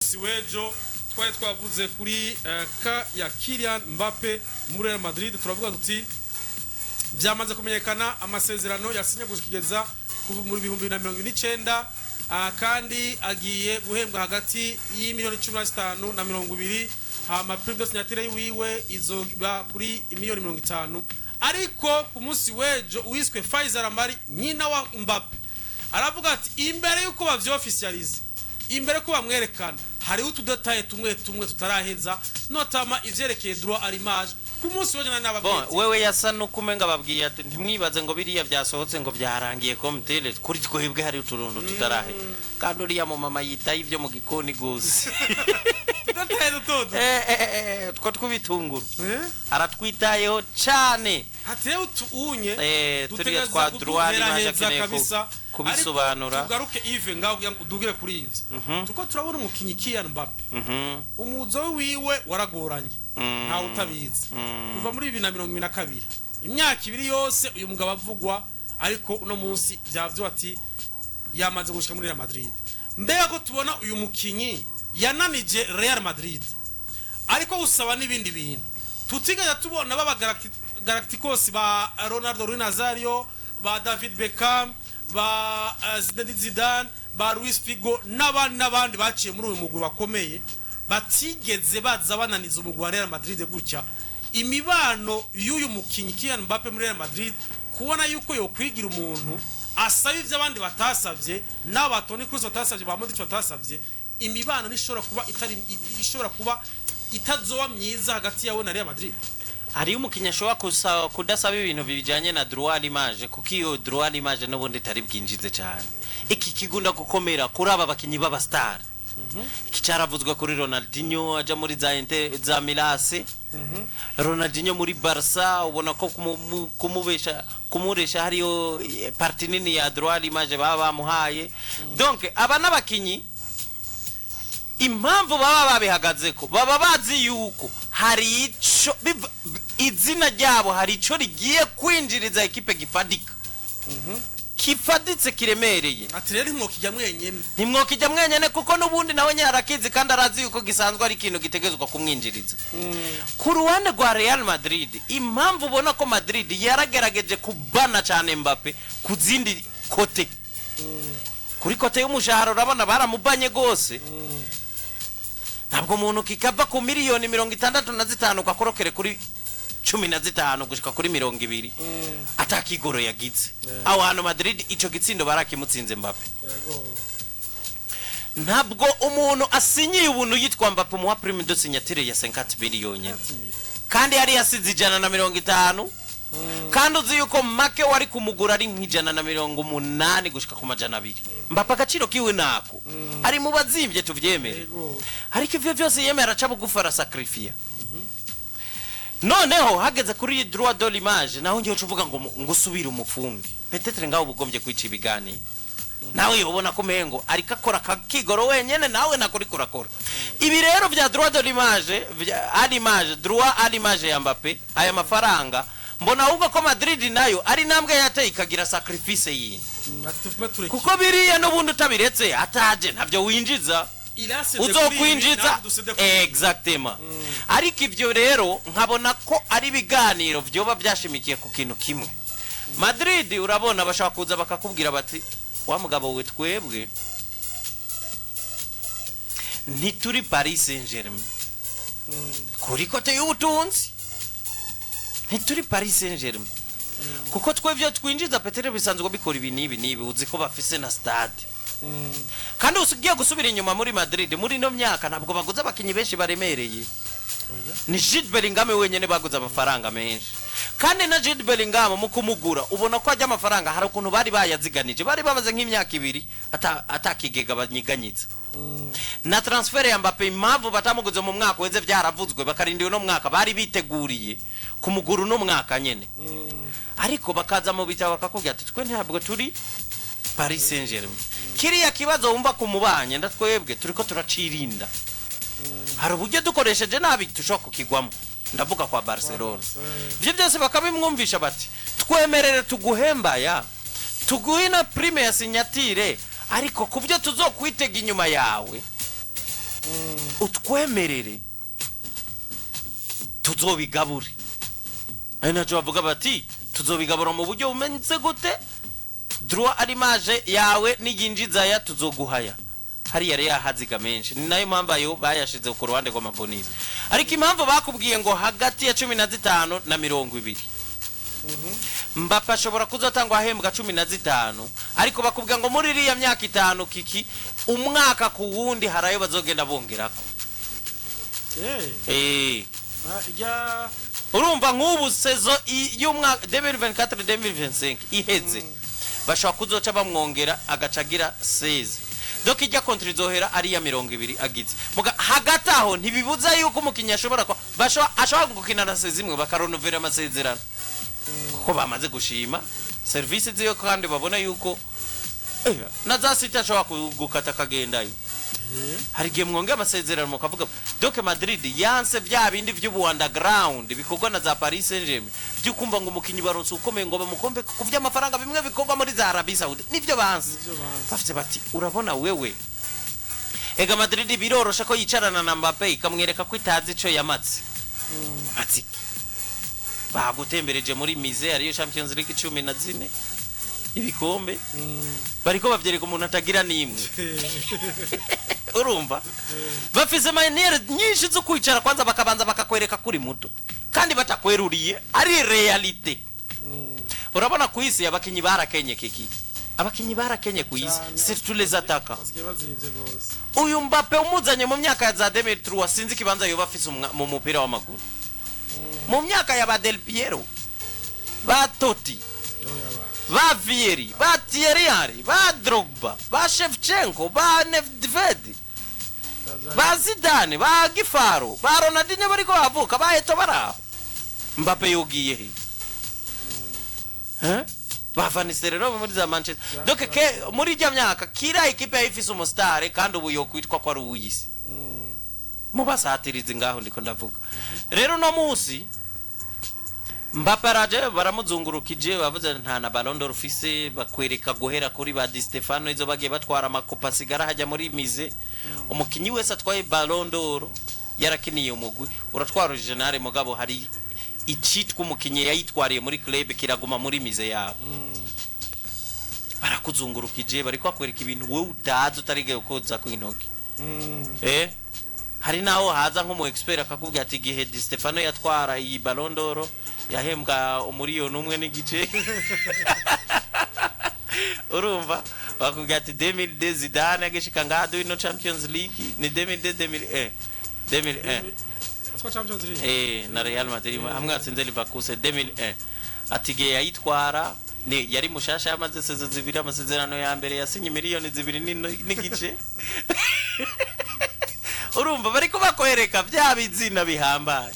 munsi wejo twari twavuze kuri ka ya Kylian Mbappe muri Real Madrid. Turavuga tuti byamaze kumenyekana amasezerano yasinye kugeza muri 2029 kandi agiye guhembwa hagati y'imiliyoni 15 na 20 hama prime de signature yiwe izoba kuri imiliyoni 50. Ariko ku munsi wejo uwiswe Faisal Amari nyina wa Mbappe aravuga ati imbere yuko bavyo officialize, imbere ko bamwerekana hari utudetaye tumwe tutaraheza, notama ivyerekeye droit à l'image ku munsi wejo n'ababwiye. Wewe yasa no kumenga babwiye ati ntimwibaze ngo biriya byasohotse ngo byarangiye komtele kuri twebwe hari uturundo tutarahe kandi uriya mu mama yita ivyo mu gikoni gose two twibitunguru aratwitayeho cyane hatewe utuunye turiya twa droit l'image kabisa kubisobanura. Tugaruke Yves ngaho udugire kuri ivyo tuko turabona umukinyi Kylian Mbappe umuzo wiwe waragoranye nta utabizi kuva muri 2022 imyaka ibiri yose uyu mugabo avugwa, ariko uno munsi byavyo ati yamaze gushika muri Real Madrid. Mbega ko tubona uyu mukinyi yananije Real Madrid ariko usaba n'ibindi bintu tutigaza tubona baba Galacticos ba Ronaldo Nazario, ba David Beckham, ba Zinedine Zidane, ba Luis Figo n'abandi baciye muri uyu mugwi bakomeye batigeze baza bananiza umugwi wa Real Madrid gutya. Imibano y'uyu mukinyi Kylian Mbappe muri Real Madrid kubona yuko yo kwigira umuntu asaba ivyo abandi batasavye n'abatoni Kroos batasavye ba Modric batasavye, imibano nishobora kuba itazoba myiza hagati yawe na Real Madrid. Ari umukinya ashobora kudasaba ibintu bijanye na droit l'image kuko iyo droit l'image n'ubundi tari bwinjize cyane. Iki kigunda gukomera kuri aba bakinyi baba star. Kicaravuzwe kuri Ronaldinho aja muri za Milase. Ronaldinho muri Barca ubona ko kumuresha hariyo parti nini ya droit l'image baba bamuhaye. Donc aba n'abakinyi impamvu baba babihagaze ko baba bazi yuko hari ico izina ryabo hari ico rigiye kwinjiriza ekipe gifadika kifaditse kiremereye. Ati rero ntimwokijya mwenyene kuko nubundi nawe nyarakizi kandi arazi yuko gisanzwe ari ikintu gitegezwa kumwinjiriza. Ku ruhande rwa Real Madrid impamvu ubona ko Madrid yaragerageje kubana cyane Mbappe ku zindi kote kuri kote y'umushahara urabona baramubanye gose. Ntabwo umuntu kikava ku miliyoni 65 ukakorokere kuri 15 gushika kuri 20 atakigoro yagize. Aho hano Madrid ico gitsindo barakimutsinze Mbappe. Ntabwo umuntu asinyiye ubuntu yitwa Mbappe mu prime de signature ya 50 miliyoni kandi yari yasize 150 kandi uzi yuko make wari kumugura ari nk'ijana na 180 gushika ku majana 2. Mbappe agaciro kiwe nako ari mu bazimvye tuvyemere, ariko ivyo byose yemera aca bugufara sacrifice. Noneho hageze kuri droit de l'image naho ngiye uvuga ngo subira umufunge peut-être ngaho bugombye kwica ibigani nawe ubona ko mengo ariko akora kakigoro wenyene nawe nakuri kurakora. Ibi rero bya droit de l'image droit à l'image ya Mbappe aya mafaranga mbona ahubwo ko Madrid nayo ari nambwe yateye ikagira sacrifice yindi kuko biriya n'ubundi utabiretse ataje ntabyo winjiza uzokwinjiza exactement. Ariko ivyo rero nkabona ko ari biganiro byoba byashimikiye ku kintu kimwe. Madrid urabona bashaka kuza bakakubwira bati wa mugabo we twebwe ntituri Paris Saint-Germain kuri kote y'ubutunzi ntituri Paris Saint-Germain kuko twebwe twinjiza Petere bisanzwe bikora ibi nibi uzi ko bafise na stade kandi usugiye gusubira inyuma muri Madrid muri no myaka ntabwo baguza abakinyi benshi baremereye. Ni Jude Bellingham wenyene baguza amafaranga menshi kandi na Jude Bellingham mu kumugura ubona ko ajya amafaranga hari ukuntu bari bayaziganije bari bamaze nk'imyaka 2 atakigega banyiganyitsa. Na transfer ya Mbappe impamvu batamuguze mu mwaka weze byaravuzwe bakarindiwe no mwaka bari biteguriye kumugura no mwaka nyene ariko bakaza mu bitabo bakakubwira ati twe ntabwo turi Paris Saint-Germain. Kiriya kibazo wumva kumubanye ndatwebwe turiko turacirinda hari uburyo dukoresheje nabi tushaka kukigwamo ndavuga kwa Barcelona. Byo byose bakabimwumvisha bati twemerere tuguhembaya tuguhina prime ya signature ariko kubyo tuzokwitega inyuma yawe utwemerere tuzobigabure. ari nacyo bavuga bati tuzobigabura mu buryo bumenze gute, droit arimage yawe n'iyinjiza ya tuzoguhaya. Hari yari yahaziga menshi, ni nayo mpamvu ayo bayashize ku ruhande rw'amabonize. Ariko impamvu bakubwiye ngo hagati ya 15 na 20 Mbappe ashobora kuzotangwa ahembwa 15, ariko bakubwira ngo muri iriya myaka 5 kiki umwaka ku wundi harayo bazogenda bongerako. Urumva nk'ubu sezo y'umwaka 2024-2025 iheze bashobora kuzoca bamwongera agacagira 16. Donc ijya kontra izohera ari ya 20 agize. Muga hagati aho ntibibuza yuko umukinnyi ashobora ashobora gukina na sezimwe bakaronovera amasezerano. Kuko bamaze gushima service ziyo kandi babona yuko na za City ashobora gukata kagendayo. Hari gihe mwonge amasezerano mukavuga donc Madrid yanse bya bindi by'ubu underground bikorwa na za Paris Saint-Germain byukumva ngo umukinyi baronse ukomeye ngo bamukombe ku by'amafaranga bimwe bikorwa muri za Arabie Saoudite nivyo banse bafite bati urabona wewe ega Madrid birorosha ko yicarana na Mbappe ikamwereka ko itazi ico yamatse ati bagutembereje muri mise ariyo Champions League 14 ibikombe bariko bavyereka umuntu atagira nimwe urumva bafise maniere nyinshi zo kwicara kwanza bakabanza bakakwereka kuri muto kandi batakweruriye ari realite. Urabona ku isi abakinyi barakenye kiki abakinyi barakenye ku isi surtout les attaquants. Uyu Mbappe umuzanye mu myaka ya za 2003 sinzi kibanza yo bafise mu mupira w'amaguru mu myaka ya ba Del Piero ba Totti ba Vieri ba Thierry Henry ba Drogba ba Shevchenko ba Nedved ba Zidane ba Gifaro ba Ronaldinho bariko bavuka ba Eto'o baraho. Mbappe yogiye he ba Van Nistelrooy muri za Manchester. Donc muri jya myaka kira equipe ya ifise umustar kandi ubu yo kwitwa kwa Ruwisi mu basatirizi ngaho ndiko ndavuga. Rero no musi Mbappe araje baramuzungurukije bavuze nta na Ballon d'Or ufise bakwereka guhera kuri ba Di Stefano izo bagiye batwara amakopa sigara hajya muri mize. Umukinyi wese atwaye Ballon d'Or yarakiniye umugwi uratwara general mugabo hari icitwa umukinyi yayitwariye muri club kiraguma muri mize yabo. Barakuzungurukije bariko akwereka ibintu wewe utazi utarigeye koza ku intoki. Hari naho haza nko mu expert akakubwira ati gihe Di Stefano yatwara iyi Ballon d'Or yahembwa umuriyoni umwe n'igice. Urumva bakubwira ati 2002 Zidane agishika ngado ino Champions League ni 2002 atwa Champions League na Real Madrid hamwe atsinze Leverkusen 2001 ati gihe yayitwara ne yari mushasha yamaze sezo zibiri amasezerano ya mbere yasinye miliyoni 2 n'igice. Urumva bariko bakwereka bya bizina bihambaye.